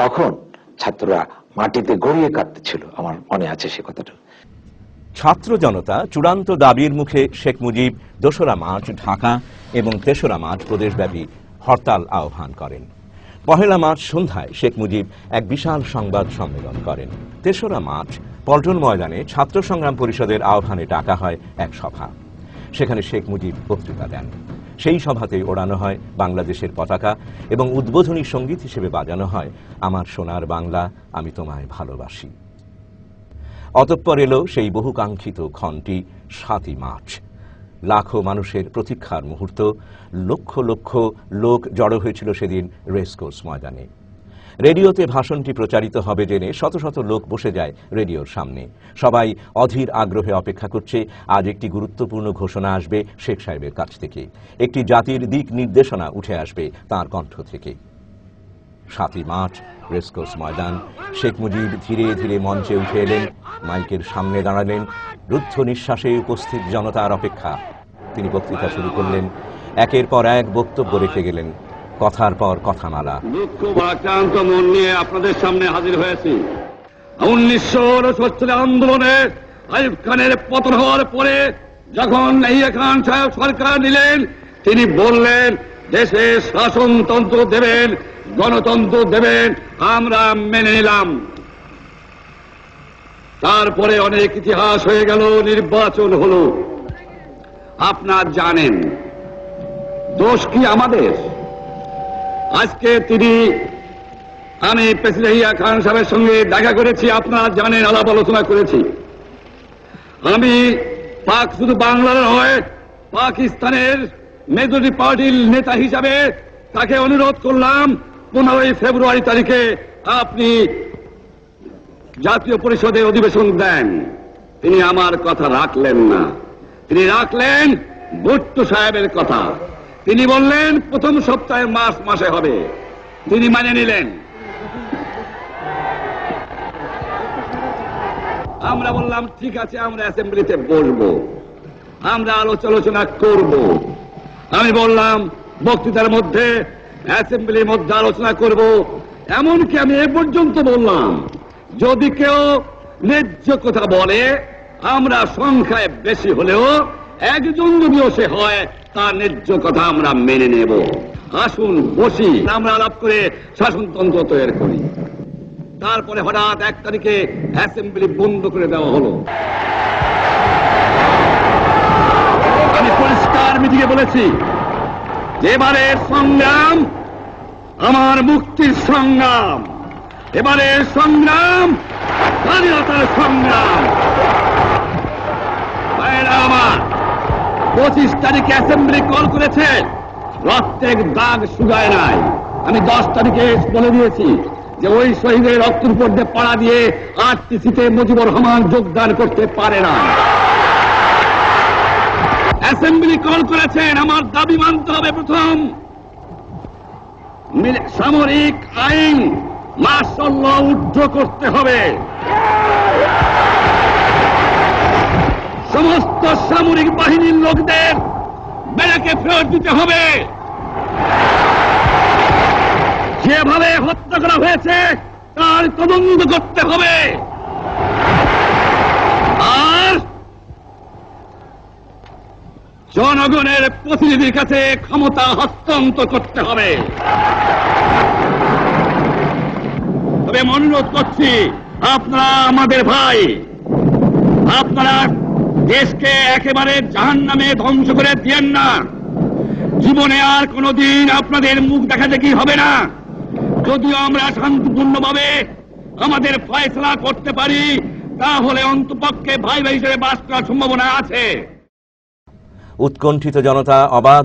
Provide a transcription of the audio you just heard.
তখন ছাত্ররা মাটিতে গড়িয়ে কাঁদতেছিল, আমার মনে আছে সে কথাটা। ছাত্র জনতা চূড়ান্ত দাবির মুখে শেখ মুজিব ২রা মার্চ ঢাকা এবং ৩রা মার্চ প্রদেশব্যাপী হরতাল আহ্বান করেন। ১লা মার্চ সন্ধ্যায় শেখ মুজিব এক বিশাল সংবাদ সম্মেলন করেন। ৩রা মার্চ পল্টন ময়দানে ছাত্র সংগ্রাম পরিষদের আহ্বানে ডাকা হয় এক সভা। সেখানে শেখ মুজিব বক্তৃতা দেন। সেই সভাতেই ওড়ানো হয় বাংলাদেশের পতাকা এবং উদ্বোধনী সঙ্গীত হিসেবে বাজানো হয় আমার সোনার বাংলা আমি তোমায় ভালোবাসি। অতঃপর এলো সেই বহুকাঙ্ক্ষিত ক্ষণটি ৭ই মার্চ। লাখো মানুষের প্রতীক্ষার মুহূর্ত। লক্ষ লক্ষ লোক জড়ো হয়েছিল সেদিন রেসকোর্স ময়দানে। রেডিওতে ভাষণটি প্রচারিত হবে জেনে শত শত লোক বসে যায় রেডিওর সামনে। সবাই অধীর আগ্রহে অপেক্ষা করছে আজ একটি গুরুত্বপূর্ণ ঘোষণা আসবে শেখ সাহেবের কাছ থেকে, একটি জাতির দিক নির্দেশনা উঠে আসবে তাঁর কণ্ঠ থেকে। ৭ই মার্চ রেসকোর্স ময়দান। শেখ মুজিব ধীরে ধীরে মঞ্চে উঠে এলেন, মাইকের সামনে দাঁড়ালেন। রুদ্ধ নিঃশ্বাসে উপস্থিত জনতার অপেক্ষা। তিনি বক্তৃতা শুরু করলেন। একের পর এক বক্তব্য রেখে গেলেন, কথার পর কথামালা। দুঃখ ভারাক্রান্ত মন নিয়ে আপনাদের সামনে হাজির হয়েছি। 1969 আন্দোলনে আইয়ুব খানের পতন হওয়ার পরে যখন ইয়াহিয়া খান সাহেব সরকার নিলেন, তিনি বললেন দেশে শাসনতন্ত্র দেবেন, গণতন্ত্র দেবেন, আমরা মেনে নিলাম। তারপরে অনেক ইতিহাস হয়ে গেল, নির্বাচন হলো। আপনারা জানেন দোষ কি আমাদের? আজকে আমি প্রেসিডেন্ট ইয়াহিয়া খান সাহেবের সঙ্গে দেখা করেছি, আপনারা জানেন, আলাপ আলোচনা করেছি। আমি শুধু বাংলার নয়, পাকিস্তানের মেজরিটি পার্টির নেতা হিসাবে তাকে অনুরোধ করলাম 15 ফেব্রুয়ারি তারিখে আপনি জাতীয় পরিষদের অধিবেশন দেন। তিনি আমার কথা রাখলেন না, তিনি রাখলেন ভুট্টো সাহেবের কথা। তিনি বললেন প্রথম সপ্তাহে মার্চ মাসে হবে, তিনি মানে নিলেন। আমরা বললাম ঠিক আছে, আমরা অ্যাসেম্বলিতে বসবো, আমরা আলোচনা করব। আমি বললাম বক্তৃতার মধ্যে অ্যাসেম্বলির মধ্যে আলোচনা করব। এমনকি আমি এ পর্যন্ত বললাম যদি কেউ ন্যায্য কথা বলে, আমরা সংখ্যায় বেশি হলেও একজন যদিও সে হয়, তার ন্যায্য কথা আমরা মেনে নেব। আসুন বসি, আমরা আলাপ করে শাসনতন্ত্র তৈরি করি। তারপরে হঠাৎ 1 তারিখে অ্যাসেম্বলি বন্ধ করে দেওয়া হলো। আমি পরিষ্কার মিটিংয়ে বলেছি যে এবারের সংগ্রাম আমার মুক্তির সংগ্রাম, এবারের সংগ্রাম স্বাধীনতার সংগ্রাম। আমার 25 তারিখে অ্যাসেম্বলি কল করেছে, রক্তের দাগ শুকায় নাই। আমি 10 তারিখে বলে দিয়েছি যে ওই শহীদের রক্তের উপর দিয়ে পাড়া দিয়ে আরটিসিতে মুজিবুর রহমান যোগদান করতে পারে না। অ্যাসেম্বলি কল করেছেন, আমার দাবি মানতে হবে। প্রথম সামরিক আইন মার্শাল ল উদ্ধার করতে হবে, সমস্ত সামরিক বাহিনীর লোকদের ব্যারাকে ফেরত দিতে হবে, যেভাবে হত্যা করা হয়েছে তার তদন্ত করতে হবে, আর জনগণের প্রতিনিধির কাছে ক্ষমতা হস্তান্তর করতে হবে। তবে আমি অনুরোধ করছি, আপনারা আমাদের ভাই, আপনারা দেশকে একেবারে জাহান্নামে ধ্বংস করে দিয়েন না। জীবনে আর কোনদিন আপনাদের মুখ দেখা দেখি হবে না। যদিও আমরা শান্তিপূর্ণভাবে আমাদের ফয়সালা করতে পারি, তাহলে অন্তপক্ষে ভাই ভাই হিসেবে বাস করার সম্ভাবনা আছে। উৎকণ্ঠিত জনতা অবাধ